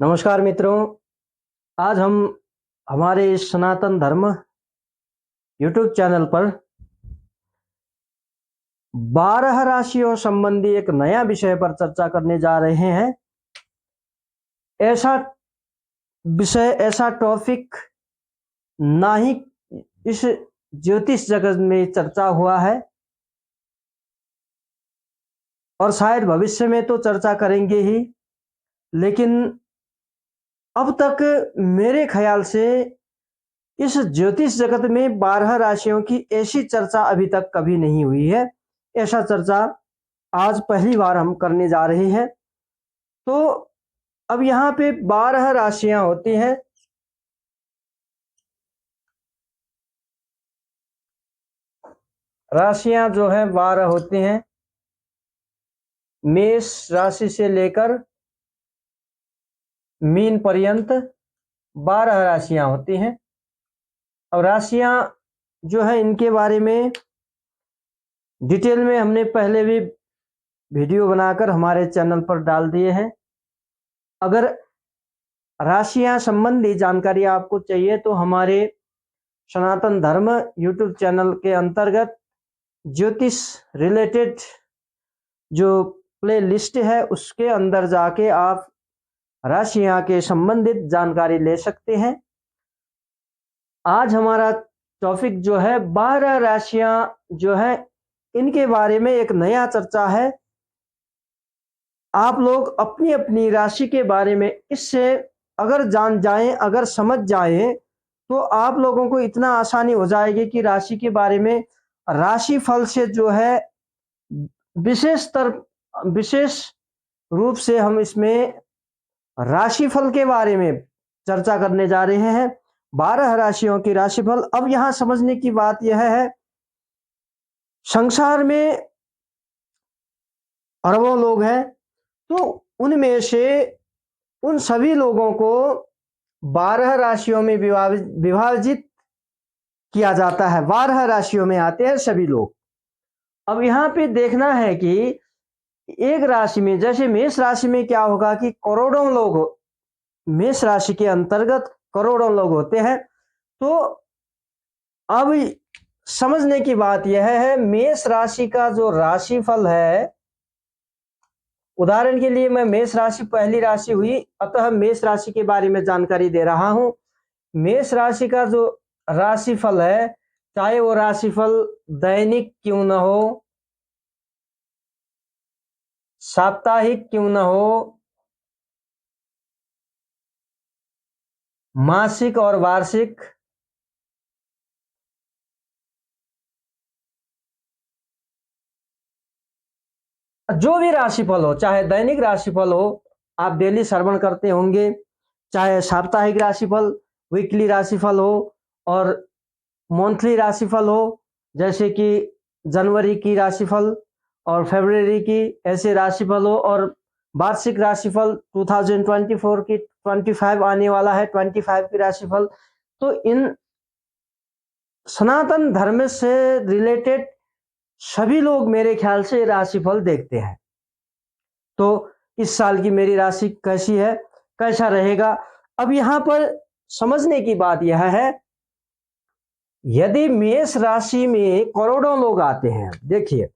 नमस्कार मित्रों। आज हम हमारे इस सनातन धर्म यूट्यूब चैनल पर 12 राशियों संबंधी एक नया विषय पर चर्चा करने जा रहे हैं। ऐसा विषय, ऐसा टॉपिक ना ही इस ज्योतिष जगत में चर्चा हुआ है और शायद भविष्य में तो चर्चा करेंगे ही, लेकिन अब तक मेरे ख्याल से इस ज्योतिष जगत में 12 राशियों की ऐसी चर्चा अभी तक कभी नहीं हुई है। ऐसा चर्चा आज पहली बार हम करने जा रहे हैं। तो अब यहाँ पे 12 राशियां होती हैं। राशियां जो है 12 होती हैं। मेष राशि से लेकर मीन पर्यंत 12 राशियां होती हैं। अब राशियां जो है इनके बारे में डिटेल में हमने पहले भी वीडियो बनाकर हमारे चैनल पर डाल दिए हैं। अगर राशियां संबंधी जानकारी आपको चाहिए तो हमारे सनातन धर्म यूट्यूब चैनल के अंतर्गत ज्योतिष रिलेटेड जो प्ले लिस्ट है उसके अंदर जाके आप राशियां के संबंधित जानकारी ले सकते हैं। आज हमारा टॉपिक जो है 12 राशियां जो है इनके बारे में एक नया चर्चा है। आप लोग अपनी अपनी राशि के बारे में इससे अगर जान जाएं, अगर समझ जाएं तो आप लोगों को इतना आसानी हो जाएगी कि राशि के बारे में राशि फल से जो है विशेष रूप से हम इसमें राशिफल के बारे में चर्चा करने जा रहे हैं। 12 राशियों की राशिफल। अब यहां समझने की बात यह है, संसार में अरबों लोग हैं, तो उनमें से उन सभी लोगों को 12 राशियों में विभाजित किया जाता है। 12 राशियों में आते हैं सभी लोग। अब यहाँ पे देखना है कि एक राशि में, जैसे मेष राशि में क्या होगा कि करोड़ों लोग, मेष राशि के अंतर्गत करोड़ों लोग होते हैं। तो अब समझने की बात यह है, मेष राशि का जो राशिफल है, उदाहरण के लिए मैं मेष राशि पहली राशि हुई, अतः मेष राशि के बारे में जानकारी दे रहा हूं। मेष राशि का जो राशिफल है, चाहे वो राशिफल दैनिक क्यों न हो, साप्ताहिक क्यों न हो, मासिक और वार्षिक, जो भी राशिफल हो, चाहे दैनिक राशिफल हो, आप डेली श्रवण करते होंगे, चाहे साप्ताहिक राशिफल, वीकली राशिफल हो और मंथली राशिफल हो, जैसे कि जनवरी की राशिफल और फरवरी की ऐसे राशिफल हो, और वार्षिक राशिफल 2024 की 25 आने वाला है, 25 की राशिफल। तो इन सनातन धर्म से रिलेटेड सभी लोग मेरे ख्याल से राशिफल देखते हैं। तो इस साल की मेरी राशि कैसी है, कैसा रहेगा। अब यहां पर समझने की बात यह है, यदि मेष राशि में करोड़ों लोग आते हैं, देखिए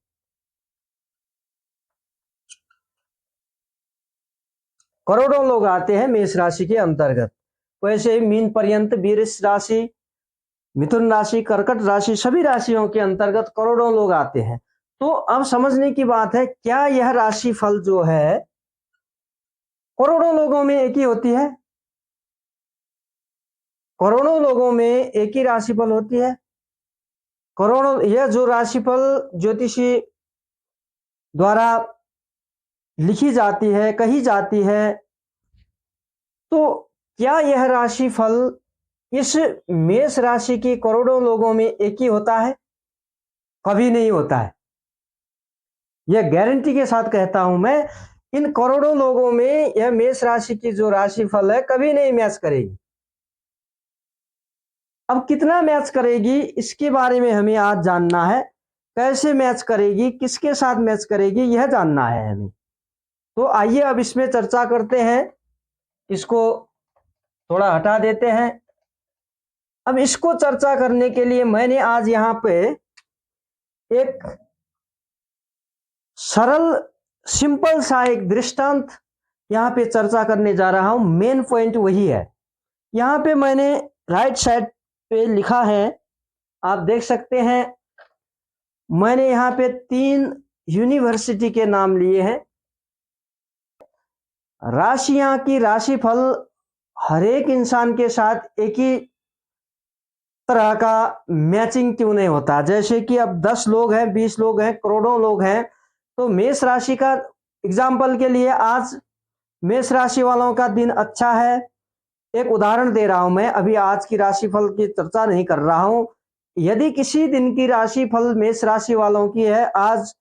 करोड़ों लोग आते हैं मेष राशि के अंतर्गत, वैसे ही मीन पर्यंत वृष राशि, मिथुन राशि, कर्कट राशि, सभी राशियों के अंतर्गत करोड़ों लोग आते हैं। तो अब समझने की बात है, क्या यह राशि फल जो है करोड़ों लोगों में एक ही होती है? करोड़ों लोगों में एक ही राशिफल होती है? करोड़ों, यह जो राशिफल ज्योतिषी द्वारा लिखी जाती है, कही जाती है, तो क्या यह राशिफल इस मेष राशि के करोड़ों लोगों में एक ही होता है? कभी नहीं होता है। यह गारंटी के साथ कहता हूं मैं, इन करोड़ों लोगों में यह मेष राशि की जो राशिफल है कभी नहीं मैच करेगी। अब कितना मैच करेगी इसके बारे में हमें आज जानना है। कैसे मैच करेगी, किसके साथ मैच करेगी, यह जानना है हमें। तो आइए अब इसमें चर्चा करते हैं। इसको थोड़ा हटा देते हैं। अब इसको चर्चा करने के लिए मैंने आज यहाँ पे एक सरल सिंपल सा एक दृष्टांत यहाँ पे चर्चा करने जा रहा हूं। मेन पॉइंट वही है। यहाँ पे मैंने राइट साइड पे लिखा है, आप देख सकते हैं। मैंने यहाँ पे 3 यूनिवर्सिटी के नाम लिए हैं। राशियां की राशिफल हर एक इंसान के साथ एक ही तरह का मैचिंग क्यों नहीं होता। जैसे कि अब 10 लोग हैं, 20 लोग हैं, करोड़ों लोग हैं, तो मेष राशि का एग्जाम्पल के लिए आज मेष राशि वालों का दिन अच्छा है। एक उदाहरण दे रहा हूं मैं, अभी आज की राशिफल की चर्चा नहीं कर रहा हूं। यदि किसी दिन की राशिफल मेष राशि वालों की है, आज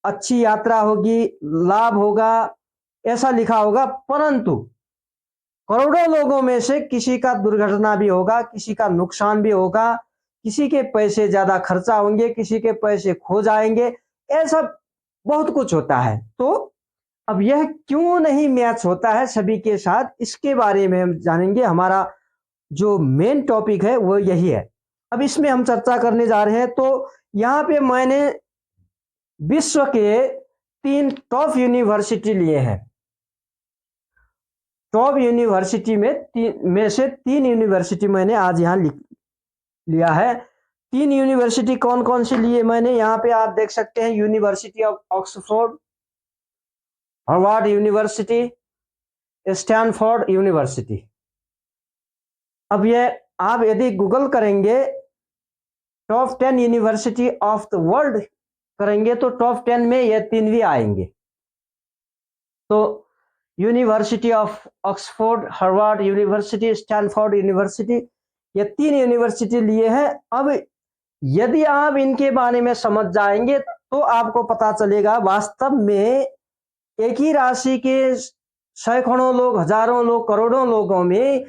अच्छी यात्रा होगी, लाभ होगा, ऐसा लिखा होगा, परंतु करोड़ों लोगों में से किसी का दुर्घटना भी होगा, किसी का नुकसान भी होगा, किसी के पैसे ज्यादा खर्चा होंगे, किसी के पैसे खो जाएंगे, ऐसा बहुत कुछ होता है। तो अब यह क्यों नहीं मैच होता है सभी के साथ, इसके बारे में हम जानेंगे। हमारा जो मेन टॉपिक है वो यही है। अब इसमें हम चर्चा करने जा रहे हैं। तो यहाँ पे मैंने विश्व के 3 टॉप यूनिवर्सिटी लिए हैं। टॉप यूनिवर्सिटी में से 3 यूनिवर्सिटी मैंने आज यहाँ लिया है। 3 यूनिवर्सिटी कौन कौन सी लिए मैंने, यहाँ पे आप देख सकते हैं। University of Oxford, Harvard university, Stanford university. अब ये आप यदि गूगल करेंगे top 10 university of the world करेंगे तो टॉप 10 में ये 3 भी आएंगे। तो university of Oxford, Harvard university, Stanford university, ये 3 यूनिवर्सिटी लिए हैं। अब यदि आप इनके बारे में समझ जाएंगे तो आपको पता चलेगा वास्तव में एक ही राशि के सैकड़ों लोग, हजारों लोग, करोड़ों लोगों में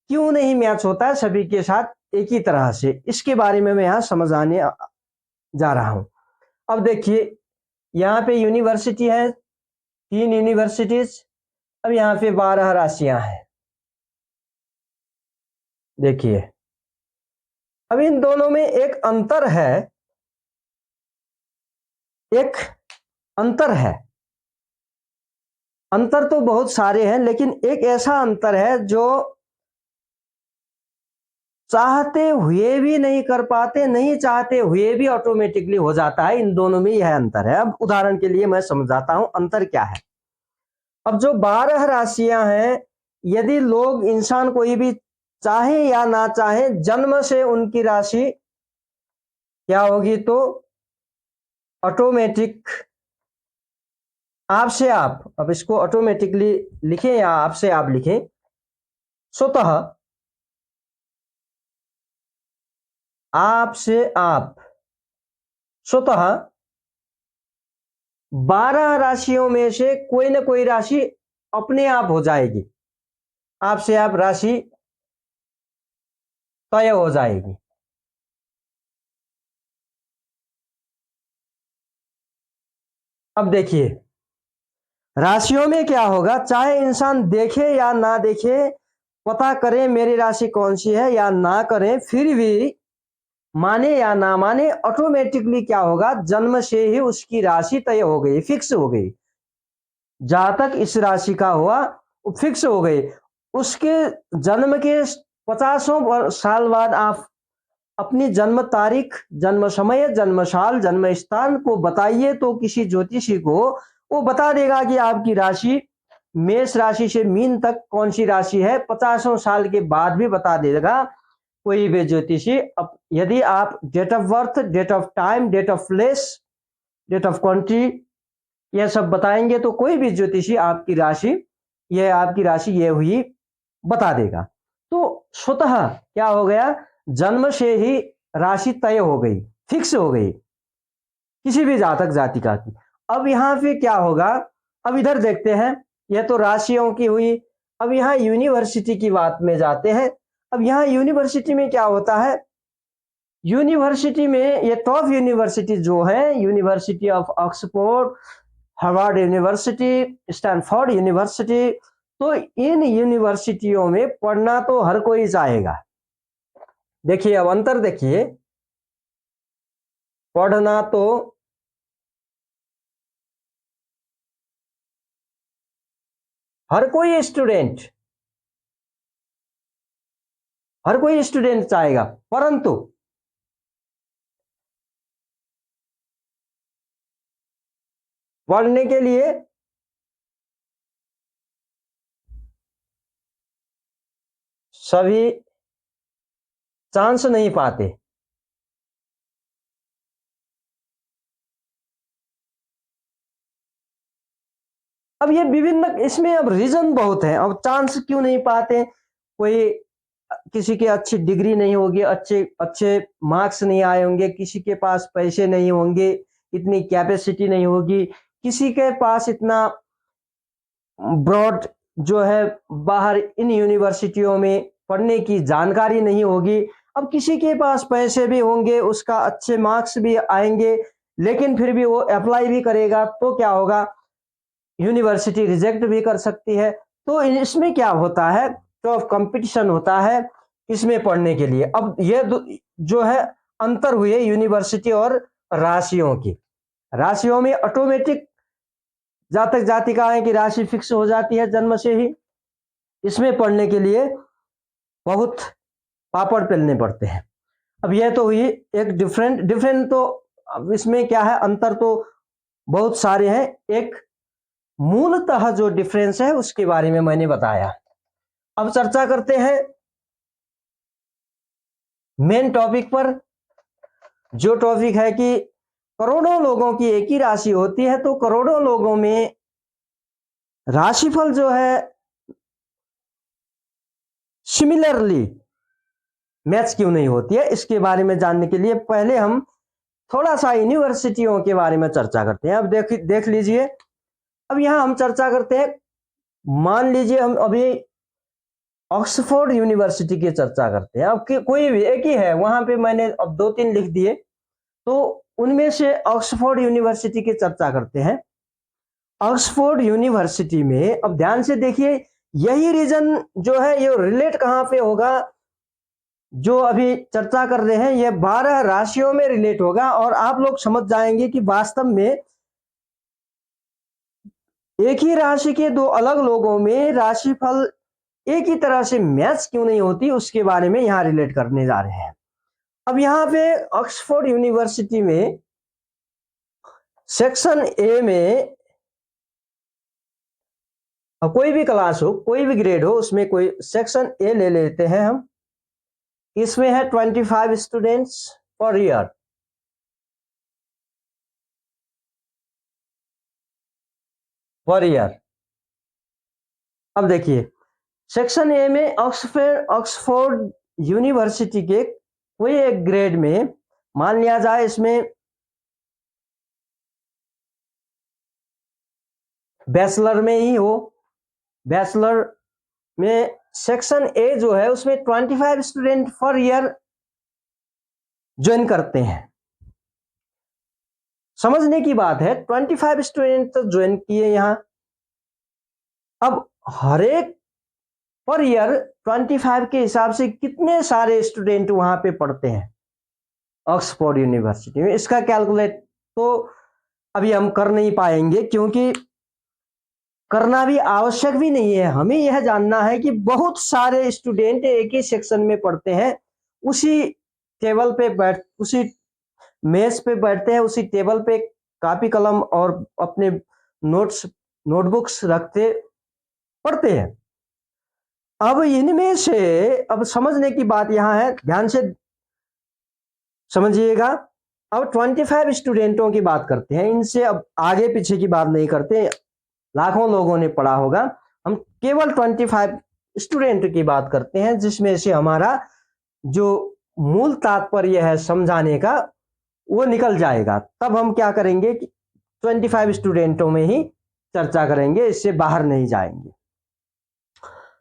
क्यों नहीं मैच होता है सभी के साथ एक ही तरह से। इसके बारे में मैं यहाँ समझाने जा रहा हूं। अब देखिए, यहाँ पे यूनिवर्सिटी है, 3 यूनिवर्सिटीज। अब यहाँ पे 12 राशियां हैं। देखिए, अब इन दोनों में एक अंतर है, एक अंतर है। अंतर तो बहुत सारे हैं, लेकिन एक ऐसा अंतर है जो चाहते हुए भी नहीं कर पाते, नहीं चाहते हुए भी ऑटोमेटिकली हो जाता है। इन दोनों में यह अंतर है। अब उदाहरण के लिए मैं समझाता हूं अंतर क्या है। अब जो 12 राशियां हैं, यदि लोग, इंसान कोई भी चाहे या ना चाहे, जन्म से उनकी राशि क्या होगी, तो ऑटोमेटिक आपसे आप, अब इसको ऑटोमेटिकली लिखें या आपसे आप लिखें, स्वतः आपसे आप स्वतः 12 राशियों में से कोई ना कोई राशि अपने आप हो जाएगी। आपसे आप राशि तय हो जाएगी। अब देखिए, राशियों में क्या होगा, चाहे इंसान देखे या ना देखे, पता करे मेरी राशि कौन सी है या ना करे, फिर भी माने या ना माने, ऑटोमेटिकली क्या होगा, जन्म से ही उसकी राशि तय हो गई, फिक्स हो गई। जहां तक इस राशि का हुआ वो फिक्स हो गई। उसके जन्म के 50 साल बाद आप अपनी जन्म तारीख, जन्म समय, जन्म साल, जन्म स्थान को बताइए तो किसी ज्योतिषी को, वो बता देगा कि आपकी राशि मेष राशि से मीन तक कौन सी राशि है। 50 साल के बाद भी बता देगा कोई भी ज्योतिषी। यदि आप date of birth, date of time, date of place, date of country, यह सब बताएंगे तो कोई भी ज्योतिषी आपकी राशि, यह आपकी राशि ये हुई बता देगा। तो स्वतः क्या हो गया, जन्म से ही राशि तय हो गई, फिक्स हो गई किसी भी जातक जातिका की। अब यहाँ पे क्या होगा, अब इधर देखते हैं, यह तो राशियों की हुई। अब यहाँ यूनिवर्सिटी की बात में जाते हैं। अब यहाँ यूनिवर्सिटी में क्या होता है, यूनिवर्सिटी में ये टॉप यूनिवर्सिटी जो है, university of Oxford, Harvard university, Stanford university, तो इन यूनिवर्सिटियों में पढ़ना तो हर कोई चाहेगा। देखिए अब अंतर देखिए, पढ़ना तो हर कोई स्टूडेंट चाहेगा, परंतु पढ़ने के लिए सभी चांस नहीं पाते। अब ये विभिन्न, इसमें अब रीजन बहुत है। अब चांस क्यों नहीं पाते, कोई किसी की अच्छी डिग्री नहीं होगी, अच्छे अच्छे मार्क्स नहीं आए होंगे, किसी के पास पैसे नहीं होंगे, इतनी कैपेसिटी नहीं होगी, किसी के पास इतना ब्रॉड जो है बाहर इन यूनिवर्सिटियों में पढ़ने की जानकारी नहीं होगी। अब किसी के पास पैसे भी होंगे, उसका अच्छे मार्क्स भी आएंगे, लेकिन फिर भी वो अप्लाई भी करेगा तो क्या होगा, यूनिवर्सिटी रिजेक्ट भी कर सकती है। तो इसमें क्या होता है, तो कंपटीशन होता है इसमें पढ़ने के लिए। अब ये जो है अंतर हुए यूनिवर्सिटी और राशियों की। राशियों में ऑटोमेटिक जातक जातिकाएं की राशि फिक्स हो जाती है जन्म से ही। इसमें पढ़ने के लिए बहुत पापड़ बेलने पड़ते हैं। अब यह तो हुई एक डिफरेंट तो अब इसमें क्या है, अंतर तो बहुत सारे हैं। एक मूलतः जो डिफरेंस है उसके बारे में मैंने बताया। अब चर्चा करते हैं मेन टॉपिक पर। जो टॉपिक है कि करोड़ों लोगों की एक ही राशि होती है, तो करोड़ों लोगों में राशिफल जो है सिमिलरली मैच क्यों नहीं होती है, इसके बारे में जानने के लिए पहले हम थोड़ा सा यूनिवर्सिटियों के बारे में चर्चा करते हैं। अब देख लीजिए, अब यहां हम चर्चा करते हैं, मान लीजिए हम अभी ऑक्सफोर्ड यूनिवर्सिटी की चर्चा करते हैं। अब कोई भी एक ही है, वहां पे मैंने अब 2-3 लिख दिए, तो उनमें से ऑक्सफोर्ड यूनिवर्सिटी की चर्चा करते हैं। ऑक्सफोर्ड यूनिवर्सिटी में अब ध्यान से देखिए, यही रीजन जो है ये रिलेट कहां पे होगा, जो अभी चर्चा कर रहे हैं ये 12 राशियों में रिलेट होगा। और आप लोग समझ जाएंगे कि वास्तव में एक ही राशि के दो अलग लोगों में राशिफल एक ही तरह से मैच क्यों नहीं होती, उसके बारे में यहां रिलेट करने जा रहे हैं। अब यहां पे ऑक्सफोर्ड यूनिवर्सिटी में सेक्शन ए में कोई भी क्लास हो, कोई भी ग्रेड हो, उसमें कोई सेक्शन ए ले लेते हैं हम। इसमें है 25 स्टूडेंट्स पर ईयर। अब देखिए सेक्शन ए में ऑक्सफोर्ड यूनिवर्सिटी के कोई एक ग्रेड में मान लिया जाए, इसमें बैचलर में ही हो, बैचलर में सेक्शन ए जो है उसमें 25 स्टूडेंट पर ईयर ज्वाइन करते हैं। समझने की बात है, 25 स्टूडेंट तो ज्वाइन किए यहां। अब हर एक पर ईयर 25 के हिसाब से कितने सारे स्टूडेंट वहां पे पढ़ते हैं ऑक्सफोर्ड यूनिवर्सिटी में, इसका कैलकुलेट तो अभी हम कर नहीं पाएंगे, क्योंकि करना भी आवश्यक भी नहीं है। हमें यह जानना है कि बहुत सारे स्टूडेंट एक ही सेक्शन में पढ़ते हैं, उसी टेबल पे बैठ, उसी मेज पे बैठते हैं, उसी टेबल पे कॉपी कलम और अपने नोटबुक्स रखते पढ़ते हैं। अब इनमें से अब समझने की बात यहां है, ध्यान से समझिएगा। अब 25 स्टूडेंटों की बात करते हैं, इनसे अब आगे पीछे की बात नहीं करते, लाखों लोगों ने पढ़ा होगा। हम केवल 25 स्टूडेंट की बात करते हैं, जिसमें से हमारा जो मूल तात्पर्य है समझाने का वो निकल जाएगा। तब हम क्या करेंगे कि 25 स्टूडेंटों में ही चर्चा करेंगे, इससे बाहर नहीं जाएंगे।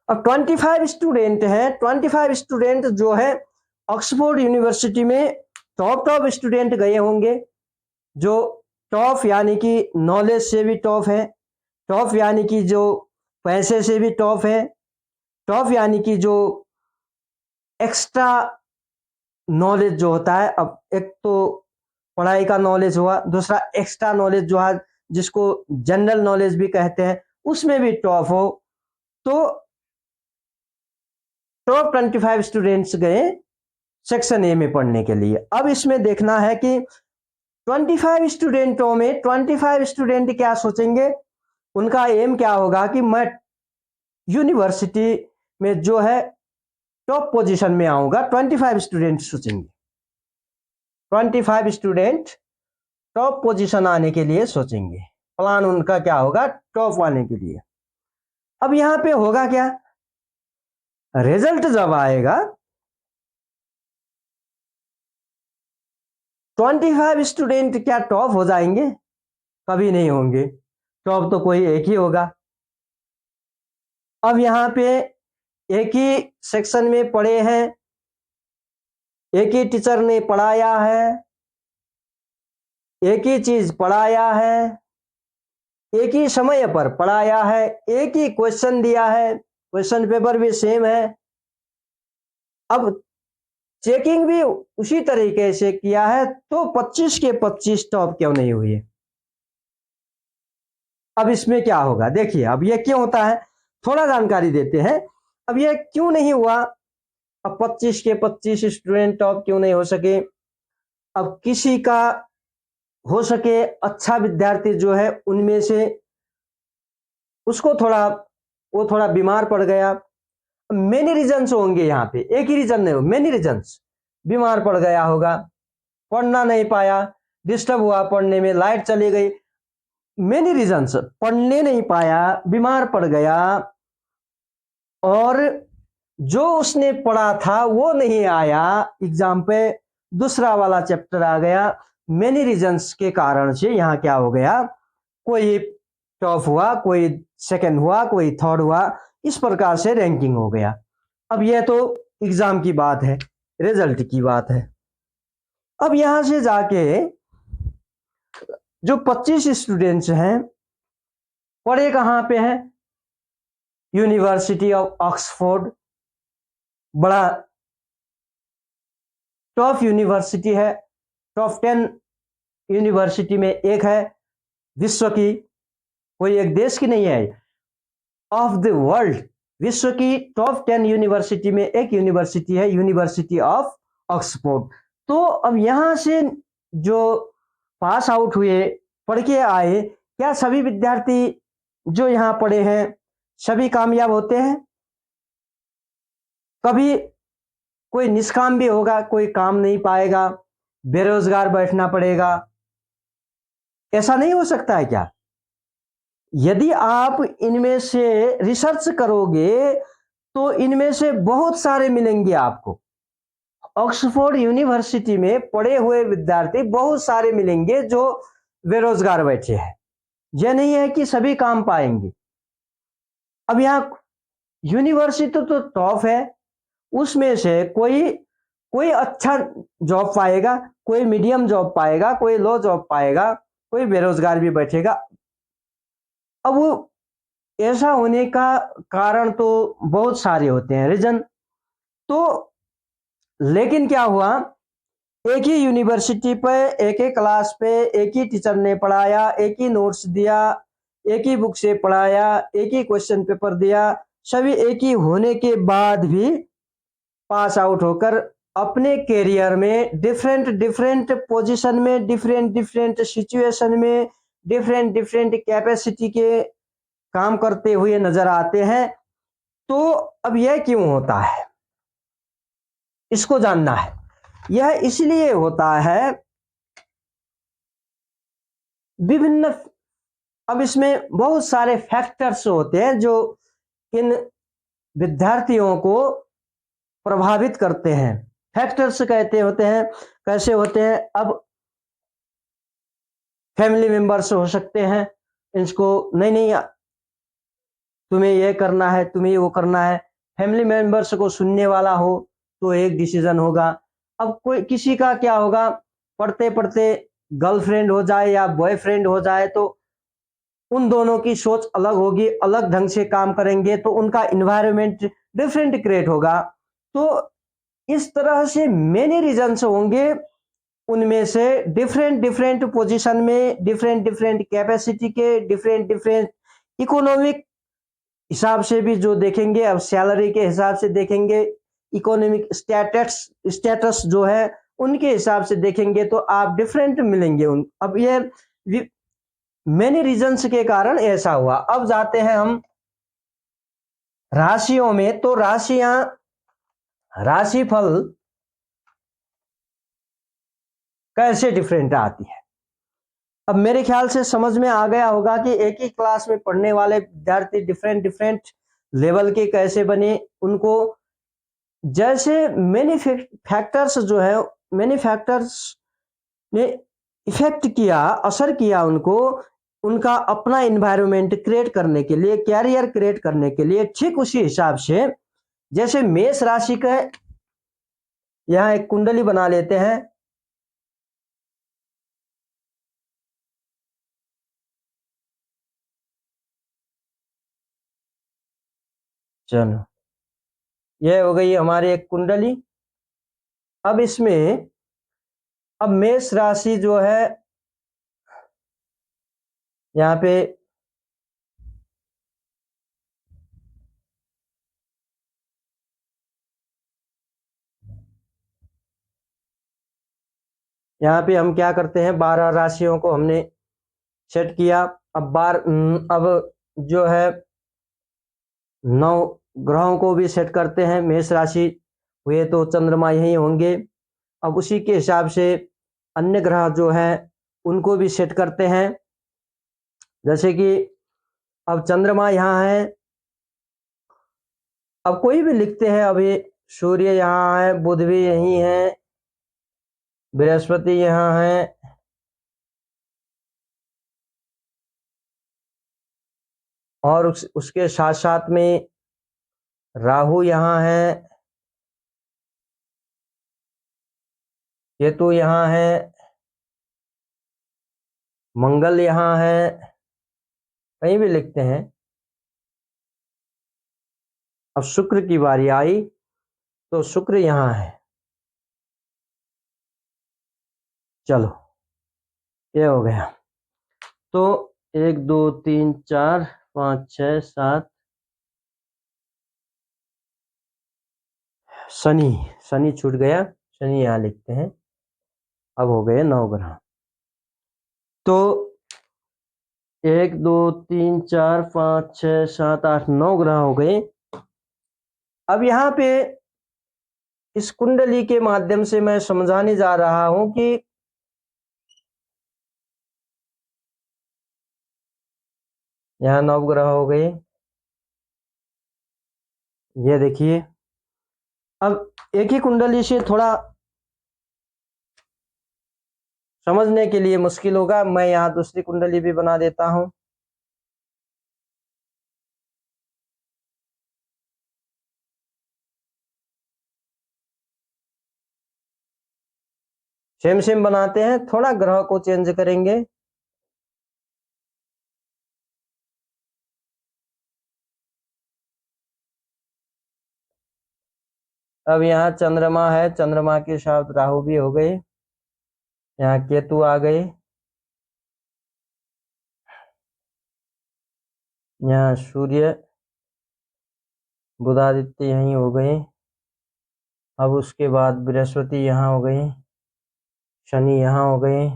अब 25 स्टूडेंट हैं, 25 स्टूडेंट जो है ऑक्सफोर्ड यूनिवर्सिटी में टॉप स्टूडेंट गए होंगे, जो टॉप यानी कि नॉलेज से भी टॉप है, टॉप यानी कि जो पैसे से भी टॉप है। टॉप यानी कि जो एक्स्ट्रा नॉलेज जो होता है, अब एक तो पढ़ाई का नॉलेज हुआ, दूसरा एक्स्ट्रा नॉलेज जो है जिसको जनरल नॉलेज भी कहते हैं, उसमें भी टॉप हो। तो टॉप 25 स्टूडेंट्स गए सेक्शन ए में पढ़ने के लिए। अब इसमें देखना है कि 25 स्टूडेंटों में 25 स्टूडेंट क्या सोचेंगे, उनका एम क्या होगा कि मैं यूनिवर्सिटी में जो है टॉप पोजीशन में आऊंगा। 25 स्टूडेंट सोचेंगे, 25 स्टूडेंट टॉप पोजीशन आने के लिए सोचेंगे, प्लान उनका क्या होगा टॉप आने के लिए। अब यहां पे होगा क्या, रिजल्ट जब आएगा 25 स्टूडेंट क्या टॉप हो जाएंगे? कभी नहीं होंगे, टॉप तो कोई एक ही होगा। अब यहां पे एक ही सेक्शन में पढ़े हैं, एक ही टीचर ने पढ़ाया है, एक ही चीज पढ़ाया है, एक ही समय पर पढ़ाया है, एक ही क्वेश्चन दिया है, क्वेश्चन पेपर भी सेम है। अब चेकिंग भी उसी तरीके से किया है, तो 25 के 25 टॉप क्यों नहीं हुए? अब इसमें क्या होगा देखिए, अब ये क्यों होता है थोड़ा जानकारी देते हैं। अब ये क्यों नहीं हुआ, अब 25 के 25 स्टूडेंट टॉप क्यों नहीं हो सके? अब किसी का हो सके अच्छा विद्यार्थी जो है उनमें से उसको थोड़ा वो थोड़ा बीमार पड़ गया, मेनी रीजंस होंगे, यहाँ पे एक ही रीजन नहीं हो, मेनी रीजंस। बीमार पड़ गया होगा, पढ़ना नहीं पाया, डिस्टर्ब हुआ पढ़ने में, लाइट चली गई, मेनी रीजंस, पढ़ने नहीं पाया, बीमार पड़ गया, और जो उसने पढ़ा था वो नहीं आया एग्जाम पे, दूसरा वाला चैप्टर आ गया। मेनी रीजंस के कारण से यहाँ क्या हो गया, कोई टॉप हुआ, कोई सेकंड हुआ, कोई थर्ड हुआ, इस प्रकार से रैंकिंग हो गया। अब यह तो एग्जाम की बात है, रिजल्ट की बात है। अब यहां से जाके जो 25 स्टूडेंट्स हैं पढ़े कहां पे हैं, यूनिवर्सिटी ऑफ ऑक्सफोर्ड, बड़ा टॉप यूनिवर्सिटी है, टॉप 10 यूनिवर्सिटी में एक है, विश्व की, कोई एक देश की नहीं है, ऑफ द वर्ल्ड, विश्व की टॉप 10 यूनिवर्सिटी में एक यूनिवर्सिटी है, यूनिवर्सिटी ऑफ ऑक्सफोर्ड। तो अब यहां से जो पास आउट हुए, पढ़ के आए, क्या सभी विद्यार्थी जो यहाँ पढ़े हैं सभी कामयाब होते हैं? कभी कोई निष्काम भी होगा, कोई काम नहीं पाएगा, बेरोजगार बैठना पड़ेगा, ऐसा नहीं हो सकता है क्या? यदि आप इनमें से रिसर्च करोगे तो इनमें से बहुत सारे मिलेंगे आपको। ऑक्सफोर्ड यूनिवर्सिटी में पढ़े हुए विद्यार्थी बहुत सारे मिलेंगे जो बेरोजगार बैठे हैं, यह नहीं है कि सभी काम पाएंगे। अब यहाँ यूनिवर्सिटी तो टॉप है, उसमें से कोई कोई अच्छा जॉब पाएगा, कोई मीडियम जॉब पाएगा, कोई लो जॉब पाएगा, कोई बेरोजगार भी बैठेगा। अब वो ऐसा होने का कारण तो बहुत सारे होते हैं रीजन। तो लेकिन क्या हुआ, एक ही यूनिवर्सिटी पे एक ही क्लास पे एक ही टीचर ने पढ़ाया, एक ही नोट्स दिया, एक ही बुक से पढ़ाया, एक ही क्वेश्चन पेपर दिया, सभी एक ही होने के बाद भी पास आउट होकर अपने कैरियर में डिफरेंट डिफरेंट पोजीशन में, डिफरेंट डिफरेंट सिचुएशन में, डिफरेंट डिफरेंट कैपेसिटी के काम करते हुए नजर आते हैं। तो अब यह क्यों होता है, इसको जानना है। यह इसलिए होता है विभिन्न, अब इसमें बहुत सारे फैक्टर्स होते हैं जो इन विद्यार्थियों को प्रभावित करते हैं। फैक्टर्स कहते होते हैं, कैसे होते हैं, अब फैमिली मेंबर्स हो सकते हैं, इसको नहीं नहीं तुम्हें ये करना है, तुम्हें वो करना है, फैमिली मेंबर्स को सुनने वाला हो तो एक डिसीजन होगा। अब कोई किसी का क्या होगा, पढ़ते पढ़ते गर्लफ्रेंड हो जाए या बॉयफ्रेंड हो जाए तो उन दोनों की सोच अलग होगी, अलग ढंग से काम करेंगे, तो उनका इन्वायरमेंट डिफरेंट क्रिएट होगा। तो इस तरह से मेनी रीजन्स होंगे, उनमें से डिफरेंट डिफरेंट पोजीशन में, डिफरेंट डिफरेंट कैपेसिटी के, डिफरेंट डिफरेंट इकोनॉमिक हिसाब से भी जो देखेंगे, अब सैलरी के हिसाब से देखेंगे, इकोनॉमिक स्टेटस स्टेटस जो है उनके हिसाब से देखेंगे, तो आप डिफरेंट मिलेंगे उन। अब ये मेनी रीजन्स के कारण ऐसा हुआ। अब जाते हैं हम राशियों में। तो राशियां, राशिफल कैसे डिफरेंट आती है। अब मेरे ख्याल से समझ में आ गया होगा कि एक ही क्लास में पढ़ने वाले विद्यार्थी डिफरेंट डिफरेंट लेवल के कैसे बने। उनको जैसे मैनी फैक्टर्स जो है, मैनी फैक्टर्स ने इफेक्ट किया, असर किया उनको, उनका अपना इन्वायरमेंट क्रिएट करने के लिए, कैरियर क्रिएट करने के लिए। ठीक उसी हिसाब से जैसे मेष राशि का यहाँ एक कुंडली बना लेते हैं। चलो, यह हो गई हमारी एक कुंडली। अब इसमें, अब मेष राशि जो है यहाँ पे हम क्या करते हैं, 12 राशियों को हमने सेट किया। अब जो है 9 ग्रहों को भी सेट करते हैं। मेष राशि हुए तो चंद्रमा यही होंगे। अब उसी के हिसाब से अन्य ग्रह जो हैं उनको भी सेट करते हैं। जैसे कि अब चंद्रमा यहाँ है, अब कोई भी लिखते हैं। अभी सूर्य यहाँ है, बुध भी यही है, बृहस्पति यहाँ है, और उसके साथ साथ में राहु यहाँ है, केतु यहाँ है, मंगल यहाँ है, कहीं भी लिखते हैं। अब शुक्र की बारी आई तो शुक्र यहाँ है। चलो, ये हो गया। तो 1 2 3 4 5 6 7, शनि छूट गया, शनि यहाँ लिखते हैं। अब हो गए 9 ग्रह। तो 1 2 3 4 5 6 7 8 9 ग्रह हो गए। अब यहाँ पे इस कुंडली के माध्यम से मैं समझाने जा रहा हूं कि यहाँ 9 ग्रह हो गए। ये देखिए, अब एक ही कुंडली से थोड़ा समझने के लिए मुश्किल होगा, मैं यहाँ दूसरी कुंडली भी बना देता हूं। सेम सेम बनाते हैं, थोड़ा ग्रह को चेंज करेंगे। अब यहाँ चंद्रमा है, चंद्रमा के साथ राहु भी हो गए। यहाँ केतु आ गए, यहाँ सूर्य बुधादित्य यहीं हो गए। अब उसके बाद बृहस्पति यहाँ हो गए, शनि यहाँ हो गए,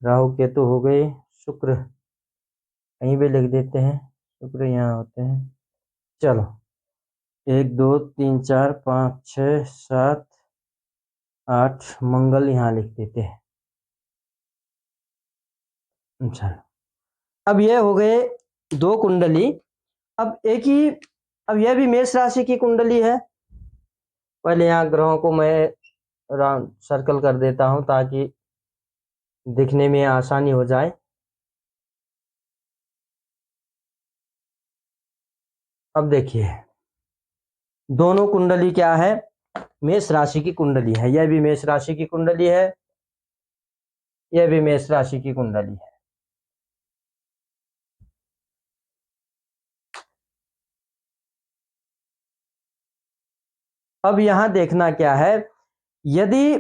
राहु केतु हो गए, शुक्र कहीं भी लिख देते हैं, शुक्र यहाँ होते हैं। चलो, 1 2 3 4 5 6 7 8, मंगल यहाँ लिख देते हैं। अच्छा, अब ये हो गए 2 कुंडली। अब एक ही, अब यह भी मेष राशि की कुंडली है। पहले यहाँ ग्रहों को मैं राउंड सर्कल कर देता हूं ताकि दिखने में आसानी हो जाए। अब देखिए, दोनों कुंडली क्या है, मेष राशि की कुंडली है। यह भी मेष राशि की कुंडली है, यह भी मेष राशि की कुंडली है। अब यहाँ देखना क्या है, यदि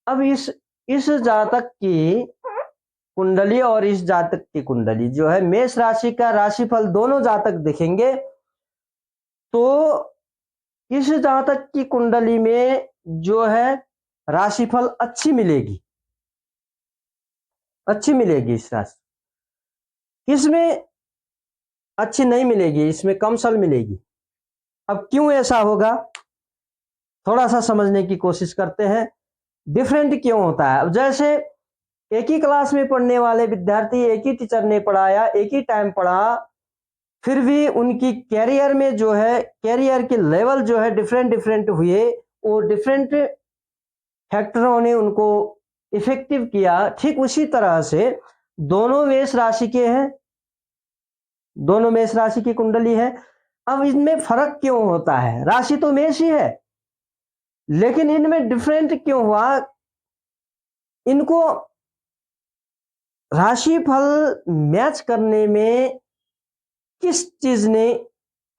अब इस जातक की कुंडली और इस जातक की कुंडली जो है, मेष राशि का राशिफल दोनों जातक देखेंगे तो इस जातक की कुंडली में जो है राशिफल अच्छी मिलेगी, अच्छी मिलेगी। इस राशि इसमें अच्छी नहीं मिलेगी, इसमें कम सल मिलेगी। अब क्यों ऐसा होगा, थोड़ा सा समझने की कोशिश करते हैं। डिफरेंट क्यों होता है? अब जैसे एक ही क्लास में पढ़ने वाले विद्यार्थी, एक ही टीचर ने पढ़ाया, एक ही टाइम पढ़ा, फिर भी उनकी कैरियर में जो है, कैरियर के लेवल जो है डिफरेंट डिफरेंट हुए, वो डिफरेंट फैक्टरों ने उनको इफेक्टिव किया। ठीक उसी तरह से दोनों मेष राशि के हैं, दोनों मेष राशि की कुंडली है। अब इनमें फर्क क्यों होता है? राशि तो मेष ही है, लेकिन इनमें डिफरेंट क्यों हुआ? इनको राशिफल मैच करने में किस चीज ने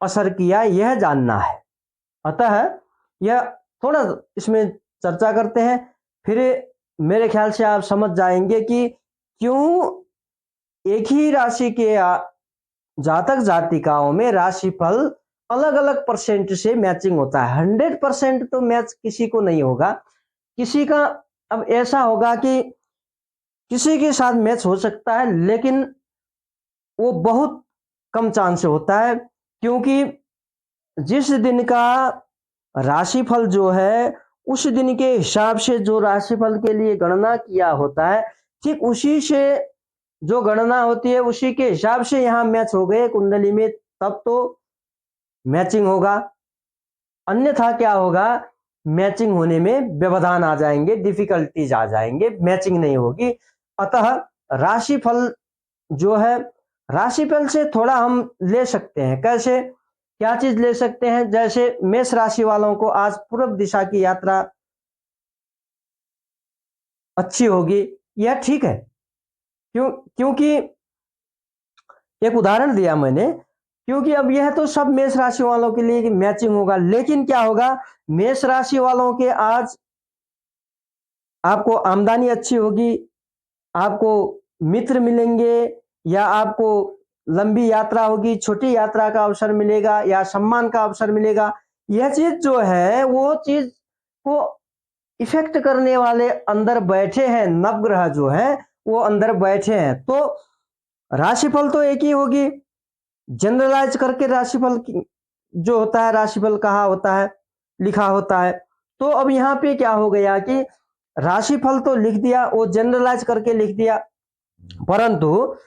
असर किया, यह जानना है। अतः यह थोड़ा इसमें चर्चा करते हैं, फिर मेरे ख्याल से आप समझ जाएंगे कि क्यों एक ही राशि के जातक जातिकाओं में राशिफल अलग अलग परसेंट से मैचिंग होता है। 100% तो मैच किसी को नहीं होगा, किसी का अब ऐसा होगा कि किसी के साथ मैच हो सकता है, लेकिन वो बहुत कम चांस से होता है, क्योंकि जिस दिन का राशिफल जो है उस दिन के हिसाब से जो राशिफल के लिए गणना किया होता है, ठीक उसी से जो गणना होती है उसी के हिसाब से यहाँ मैच हो गए कुंडली में, तब तो मैचिंग होगा। अन्यथा क्या होगा, मैचिंग होने में व्यवधान आ जाएंगे, डिफिकल्टीज आ जाएंगे, मैचिंग नहीं होगी। अतः राशिफल जो है, राशिफल से थोड़ा हम ले सकते हैं। कैसे, क्या चीज ले सकते हैं? जैसे मेष राशि वालों को आज पूर्व दिशा की यात्रा अच्छी होगी, यह ठीक है। क्योंकि एक उदाहरण दिया मैंने, क्योंकि अब यह तो सब मेष राशि वालों के लिए मैचिंग होगा, लेकिन क्या होगा, मेष राशि वालों के आज आपको आमदनी अच्छी होगी, आपको मित्र मिलेंगे, या आपको लंबी यात्रा होगी, छोटी यात्रा का अवसर मिलेगा, या सम्मान का अवसर मिलेगा। यह चीज जो है वो चीज को इफेक्ट करने वाले अंदर बैठे हैं, नवग्रह जो है वो अंदर बैठे हैं। तो राशिफल तो एक ही होगी, जनरलाइज करके राशिफल जो होता है, राशिफल कहा होता है, लिखा होता है। तो अब यहाँ पे क्या हो गया कि राशिफल तो लिख दिया, वो जनरलाइज करके लिख दिया, परंतु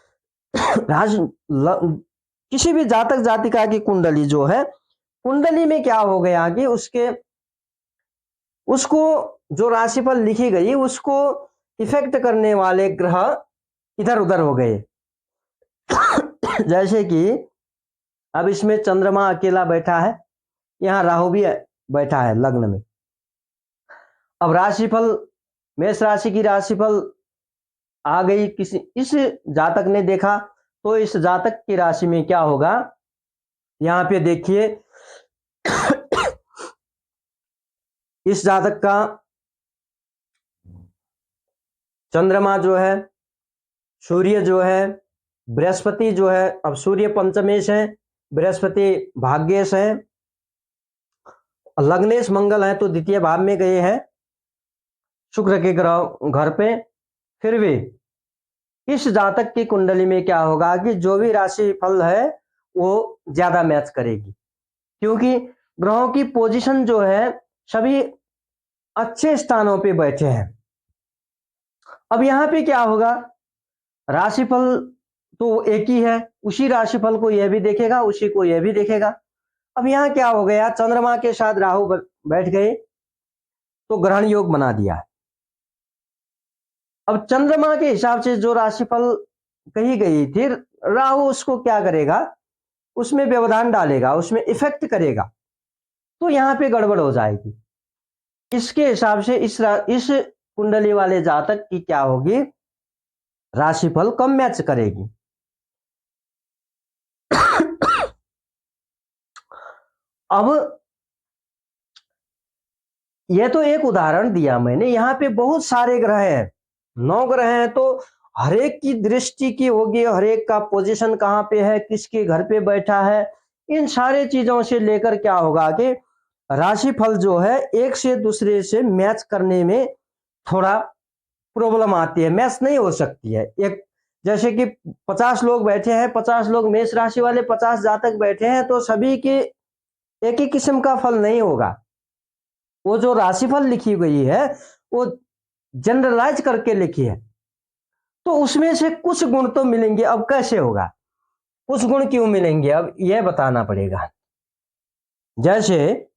किसी भी जातक जातिका की कुंडली जो है, कुंडली में क्या हो गया कि उसको जो राशिफल लिखी गई उसको इफेक्ट करने वाले ग्रह इधर उधर हो गए। जैसे कि अब इसमें चंद्रमा अकेला बैठा है, यहाँ राहु भी बैठा है लग्न में। अब राशिफल, मेष राशि की राशिफल आ गई, किसी इस जातक ने देखा, तो इस जातक की राशि में क्या होगा, यहाँ पे देखिए इस जातक का चंद्रमा जो है, सूर्य जो है, बृहस्पति जो है, अब सूर्य पंचमेश है, बृहस्पति भाग्येश है, लग्नेश मंगल है तो द्वितीय भाव में गए हैं शुक्र के ग्रह घर पे। फिर भी इस जातक की कुंडली में क्या होगा कि जो भी राशि फल है वो ज्यादा मैच करेगी, क्योंकि ग्रहों की पोजीशन जो है सभी अच्छे स्थानों पे बैठे हैं। अब यहाँ पे क्या होगा, राशिफल तो एक ही है, उसी राशिफल को यह भी देखेगा, उसी को यह भी देखेगा। अब यहाँ क्या हो गया, चंद्रमा के साथ राहु बैठ गए तो ग्रहण योग बना दिया। अब चंद्रमा के हिसाब से जो राशिफल कही गई थी, राहु उसको क्या करेगा, उसमें व्यवधान डालेगा, उसमें इफेक्ट करेगा, तो यहाँ पे गड़बड़ हो जाएगी। इसके हिसाब से इस कुंडली वाले जातक की क्या होगी, राशिफल कम मैच करेगी। अब यह तो एक उदाहरण दिया मैंने, यहाँ पे बहुत सारे ग्रह हैं, 9 ग्रह हैं, तो हर एक की दृष्टि की होगी, हर एक का पोजीशन कहाँ पे है, किसके घर पे बैठा है, इन सारे चीजों से लेकर क्या होगा कि राशिफल जो है एक से दूसरे से मैच करने में थोड़ा प्रॉब्लम आती है, मैच नहीं हो सकती है। एक जैसे कि 50 लोग बैठे हैं, 50 लोग मेष राशि वाले 50 जातक बैठे हैं, तो सभी के एक ही किस्म का फल नहीं होगा। वो जो राशिफल लिखी गई है वो जनरलाइज करके लिखी है, तो उसमें से कुछ गुण तो मिलेंगे। अब कैसे होगा, कुछ गुण क्यों मिलेंगे, अब यह बताना पड़ेगा। जैसे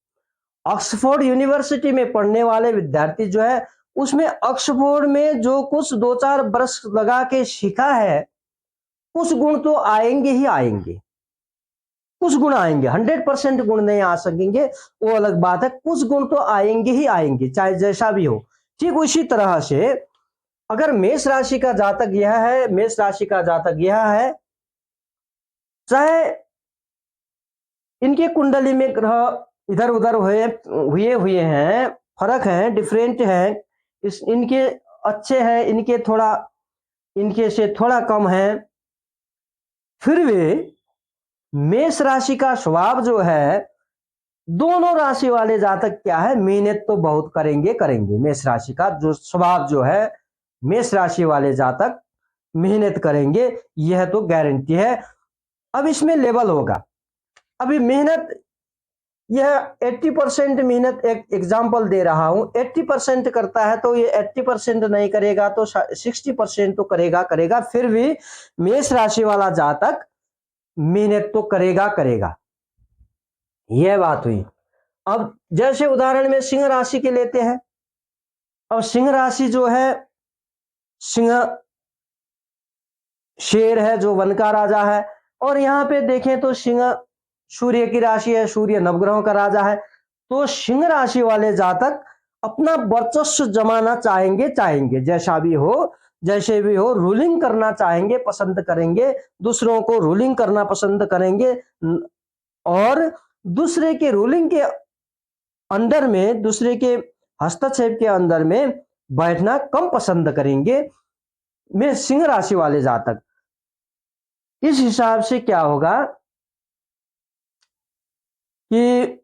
ऑक्सफोर्ड यूनिवर्सिटी में पढ़ने वाले विद्यार्थी जो है, उसमें ऑक्सफोर्ड में जो कुछ 2-4 बरस लगा के सीखा है, कुछ गुण तो आएंगे ही आएंगे, कुछ गुण आएंगे, 100% गुण नहीं आ सकेंगे, वो अलग बात है, कुछ गुण तो आएंगे ही आएंगे, चाहे जैसा भी हो। ठीक उसी तरह से अगर मेष राशि का जातक यह है, मेष राशि का जातक यह है, चाहे इनके कुंडली में ग्रह इधर उधर हुए हैं, फर्क है, डिफरेंट है, इस इनके अच्छे हैं, इनके थोड़ा, इनके से थोड़ा कम है, फिर भी मेष राशि का स्वभाव जो है, दोनों राशि वाले जातक क्या है, मेहनत तो बहुत करेंगे करेंगे। मेष राशि का जो स्वभाव जो है, मेष राशि वाले जातक मेहनत करेंगे, यह तो गारंटी है। अब इसमें लेवल होगा, अभी मेहनत यह 80% मेहनत, एक एग्जाम्पल दे रहा हूं, 80% करता है तो ये 80% नहीं करेगा तो 60% तो करेगा करेगा, फिर भी मेष राशि वाला जातक मेहनत तो करेगा करेगा, यह बात हुई। अब जैसे उदाहरण में सिंह राशि के लेते हैं, अब सिंह राशि जो है, सिंह शेर है जो वन का राजा है, और यहां पे देखें तो सिंह सूर्य की राशि है, सूर्य नवग्रहों का राजा है, तो सिंह राशि वाले जातक अपना वर्चस्व जमाना चाहेंगे चाहेंगे, जैसा भी हो, जैसे भी हो, रूलिंग करना चाहेंगे, पसंद करेंगे, दूसरों को रूलिंग करना पसंद करेंगे, और दूसरे के रूलिंग के अंदर में, दूसरे के हस्तक्षेप के अंदर में बैठना कम पसंद करेंगे में सिंह राशि वाले जातक। इस हिसाब से क्या होगा कि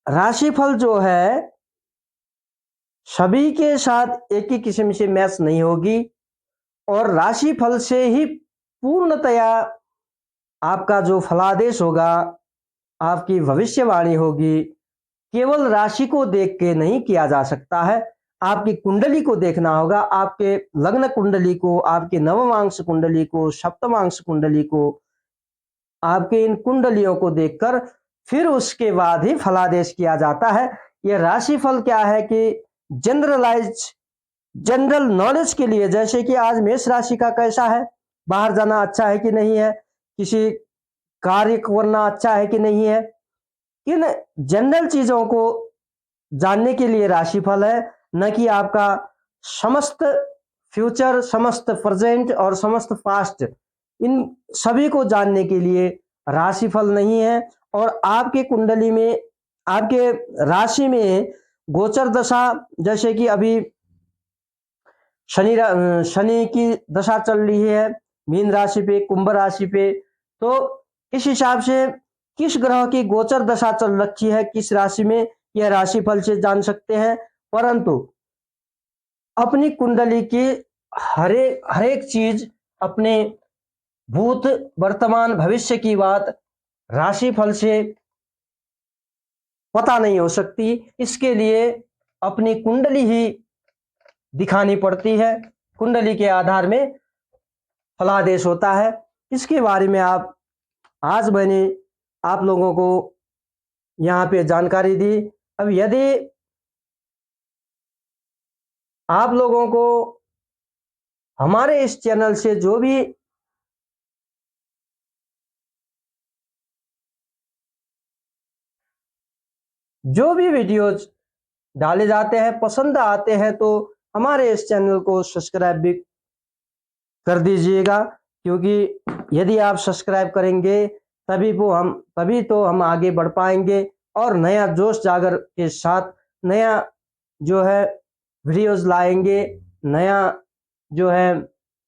राशिफल जो है सभी के साथ एक ही किस्म से मैच नहीं होगी, और राशिफल से ही पूर्णतया आपका जो फलादेश होगा, आपकी भविष्यवाणी होगी, केवल राशि को देख के नहीं किया जा सकता है, आपकी कुंडली को देखना होगा, आपके लग्न कुंडली को, आपके नवमांश कुंडली को, सप्तमांश कुंडली को, आपके इन कुंडलियों को देखकर फिर उसके बाद ही फलादेश किया जाता है। यह राशिफल क्या है कि जनरल नॉलेज के लिए, जैसे कि आज मेष राशि का कैसा है, बाहर जाना अच्छा है कि नहीं है, किसी कार्य करना अच्छा है कि नहीं है, इन जनरल चीजों को जानने के लिए राशिफल है, न कि आपका समस्त फ्यूचर, समस्त प्रेजेंट और समस्त पास्ट, इन सभी को जानने के लिए राशिफल नहीं है। और आपके कुंडली में, आपके राशि में गोचर दशा, जैसे कि अभी शनि की दशा चल रही है मीन राशि पे, कुंभ राशि पे, तो इस हिसाब से किस ग्रह की गोचर दशा चल रखी है किस राशि में, यह राशिफल से जान सकते हैं। परंतु अपनी कुंडली की हर एक चीज, अपने भूत वर्तमान भविष्य की बात राशिफल से पता नहीं हो सकती, इसके लिए अपनी कुंडली ही दिखानी पड़ती है, कुंडली के आधार में फलादेश होता है। इसके बारे में आप, आज मैंने आप लोगों को यहाँ पे जानकारी दी। अब यदि आप लोगों को हमारे इस चैनल से जो भी वीडियोज डाले जाते हैं पसंद आते हैं, तो हमारे इस चैनल को सब्सक्राइब भी कर दीजिएगा, क्योंकि यदि आप सब्सक्राइब करेंगे तभी तो हम आगे बढ़ पाएंगे और नया जोश जागर के साथ नया जो है वीडियोस लाएंगे, नया जो है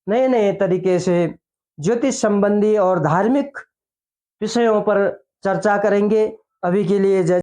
नए नए तरीके से ज्योतिष संबंधी और धार्मिक विषयों पर चर्चा करेंगे। अभी के लिए जय